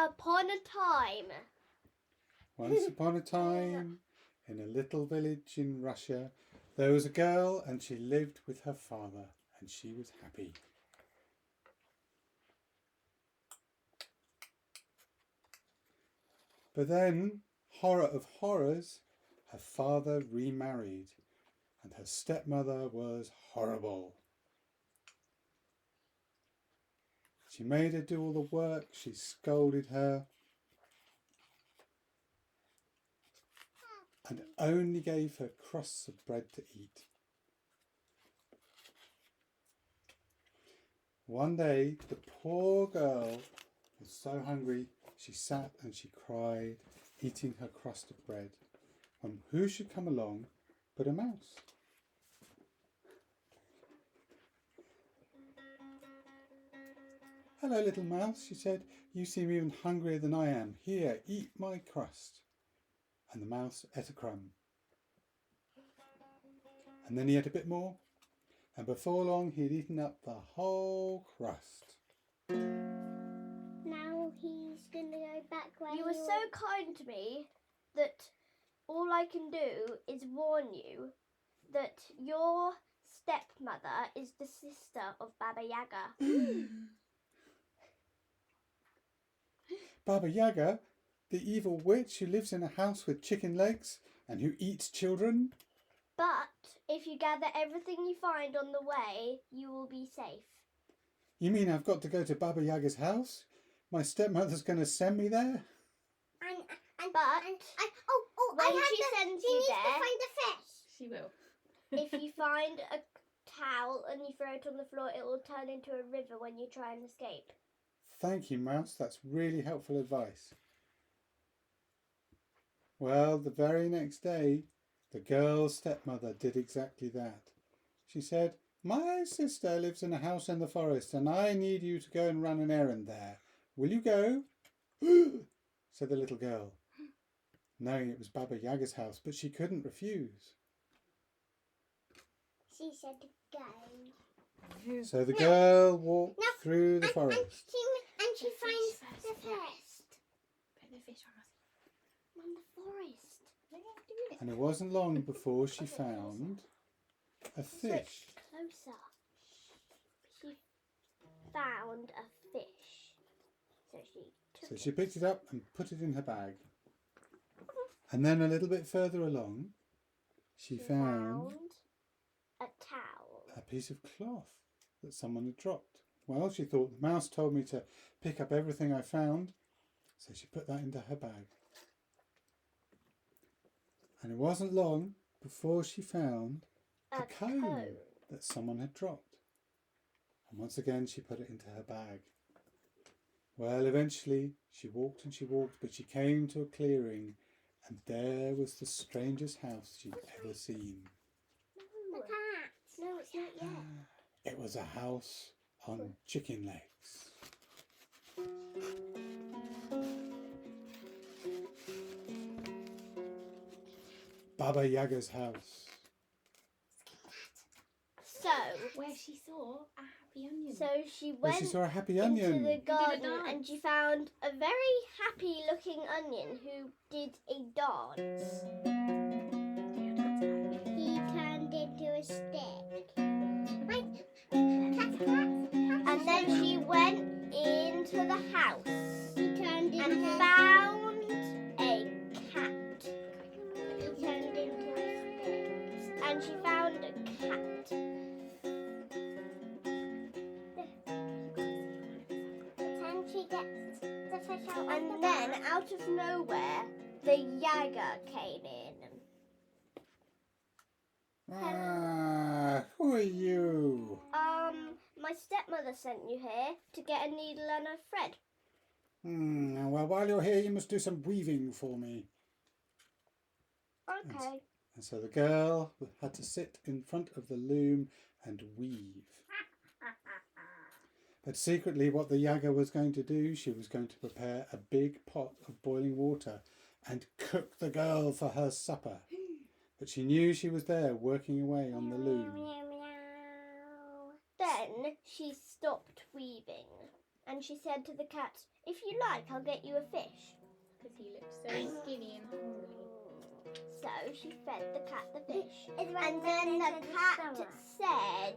upon a time. Once upon a time, in a little village in Russia, there was a girl and she lived with her father and she was happy. But then, horror of horrors, her father remarried and her stepmother was horrible. She made her do all the work, she scolded her, and only gave her crusts of bread to eat. One day, the poor girl was so hungry, she sat and she cried, eating her crust of bread. And who should come along but a mouse? "Hello, little mouse," she said. "You seem even hungrier than I am. Here, eat my crust." And the mouse ate a crumb. And then he ate a bit more. And before long, he'd eaten up the whole crust. Now he's going to go back where You were so kind to me that all I can do is warn you that your stepmother is the sister of Baba Yaga. Baba Yaga, the evil witch who lives in a house with chicken legs and who eats children? But if you gather everything you find on the way, you will be safe. You mean I've got to go to Baba Yaga's house? My stepmother's going to send me there? When she sends you needs there, to find the fish. She will. if you find a towel and you throw it on the floor, it will turn into a river when you try and escape. Thank you, Mouse. That's really helpful advice. Well, the very next day, the girl's stepmother did exactly that. She said, "My sister lives in a house in the forest and I need you to go and run an errand there. Will you go?" said the little girl, knowing it was Baba Yaga's house, but she couldn't refuse. She said go. So the girl walked through the forest. And she finds the fish. Put the fish on In the forest. And it wasn't long before she found a fish. Closer. She found a fish. So she picked it up and put it in her bag. And then a little bit further along, she found a towel. a piece of cloth that someone had dropped. Well, she thought, the mouse told me to pick up everything I found, so she put that into her bag. And it wasn't long before she found a comb that someone had dropped. And once again, she put it into her bag. Well, eventually, she walked and she walked, but she came to a clearing, and there was the strangest house she'd ever seen. The cat. No, it's not yet. It was a house on chicken legs. Baba Yaga's house. So, Where she saw a happy onion. so she Where went she saw a happy into onion. the garden dance. and she found a very happy looking onion who did a dance. He turned into a stick. And then she went into the house He turned into and found a cat. He turned into a stick. And she found a cat. Then she gets the fish out. And then out of nowhere, the Yaga came in. Who are you? My stepmother sent you here to get a needle and a thread. Well, while you're here, you must do some weaving for me. Okay. And so the girl had to sit in front of the loom and weave. But secretly, what the Yaga was going to do, she was going to prepare a big pot of boiling water and cook the girl for her supper. But she knew she was there working away on the loom. Then she stopped weaving. And she said to the cat, "If you like, I'll get you a fish." Because he looked so skinny and hungry. So she fed the cat the fish. It's when And they then went the to cat store. said,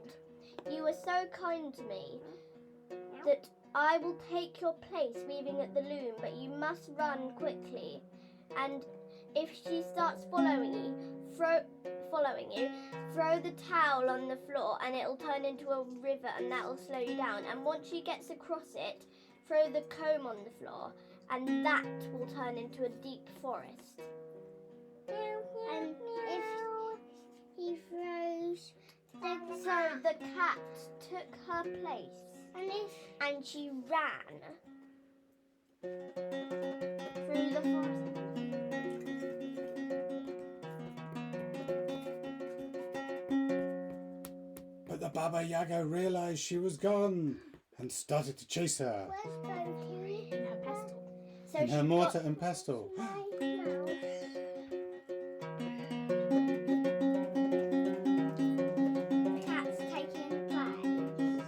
"You were so kind to me that I will take your place weaving at the loom, but you must run quickly. And if she starts following you, throw the towel on the floor and it'll turn into a river and that'll slow you down. And once she gets across it, throw the comb on the floor and that will turn into a deep forest." And if he throws So the cat took her place and she ran through the forest. But the Baba Yaga realized she was gone and started to chase her where's Bunty? In her pestle. So in she her got- mortar and pestle. My mouse. The cat's taking place.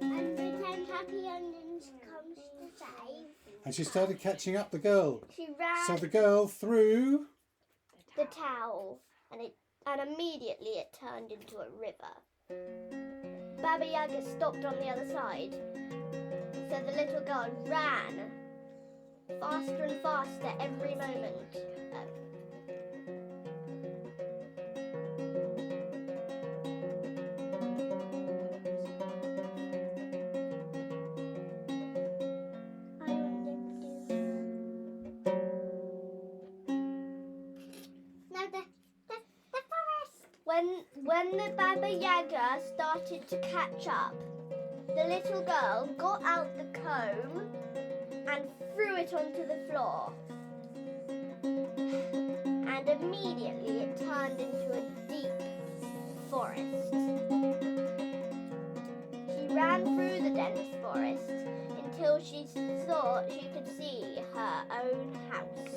And pretend Happy Onions comes to save. And she started catching up the girl. She ran So the girl threw. the towel and immediately it turned into a river. Baba Yaga stopped on the other side. So the little girl ran faster and faster every moment. Now the forest. When the Baba Yaga started to catch up, the little girl got out the comb and threw it onto the floor. And immediately it turned into a deep forest. She ran through the dense forest until she thought she could see her own house.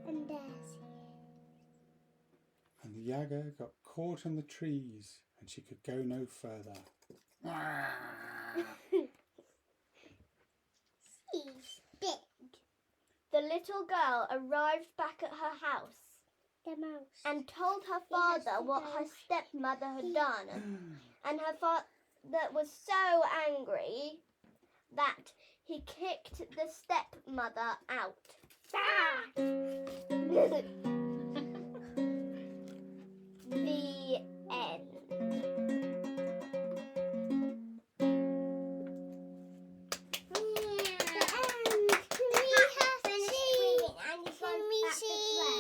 And there's And the Yaga got caught in the trees and she could go no further. he's big. The little girl arrived back at her house The mouse. and told her Yes, father the what her mouse. stepmother had done. And her father was so angry that he kicked the stepmother out.